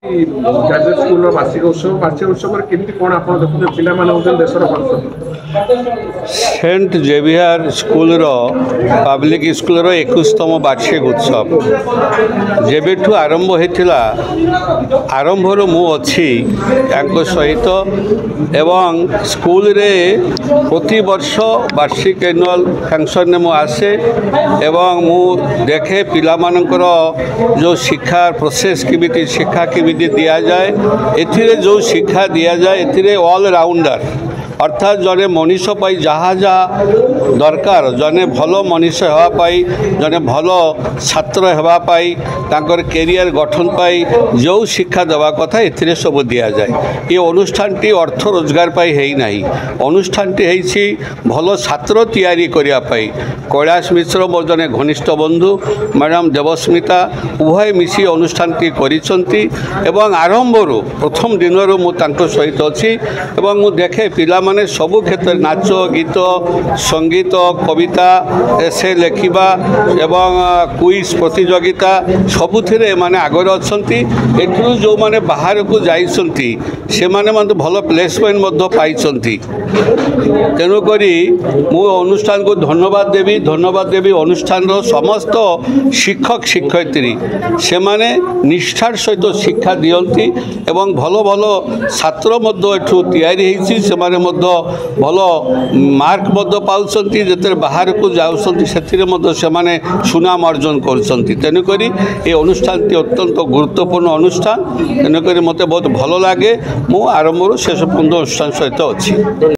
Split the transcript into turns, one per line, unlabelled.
Graduate school वार्षिक उत्सव केमती कौन आप देखते पे देशर भविष्य
Saint Xavier school public school 21तम वार्षिक उत्सव जेबेठू आरंभ होता आरंभ मु अच्छी सहित एवं स्कूल रे प्रति वर्ष वार्षिक एनुअल फंक्शन मु आसे एवं मु देखे पिला मानकर जो शिक्षा प्रोसेस किमिति शिक्षा किमिति दिया जाए एथिरे जो शिक्षा दिया जाए एथिरे ऑल राउंडर अर्थात जने मनीष पाई जहाँ जहाँ दरकार जने भल मनीष होगापाई जने भल छात्र होगापाई तांकर कैरियर गठन पाई जो शिक्षा देवा कथा एथिरे सब दिया जाए। ये अनुष्ठान टी अर्थ रोजगार पाई है नहीं अनुष्ठान टी है भल छात्र तैयारी करिया पाई। कैलाश मिश्र मोर जने घनिष्ठ बंधु मैडम देवस्मिता उभय मिसी अनुष्ठान टी करिसंती एवं आरंभरू प्रथम दिनरू मु तांको सहित अछि एवं मु देखे पिला माने सबु क्षेत्र नाच गीत संगीत कविता एसे लेखिबा एवं क्विज प्रतियोगिता सबुथिरे माने आगर अछंती एठु जो माने बाहर को जाइसंती से माने मते भलो प्लेसमेंट मध्य पाइसंती। तेणु करी मु अनुष्ठान को धन्यवाद देवी अनुष्ठान रो समस्त शिक्षक शिक्षयित्री से माने निष्ठार सहित शिक्षा दियंती एवं भलो भलो छात्र मध्य एठु तैयारी होइछि से माने मध्य भल मार्क मध्य पाउछंती जेते बाहर को जाउछंती सेथिरे मध्य से माने सुनाम अर्जन करछंती। तेणु करी ए अनुष्ठान ती अत्यंत गुरुत्वपूर्ण अनुष्ठान तेणु करी मते बहुत भलो लागे मु आरंभରୁ शेष पर्यंत अनुष्ठान सहित अछि।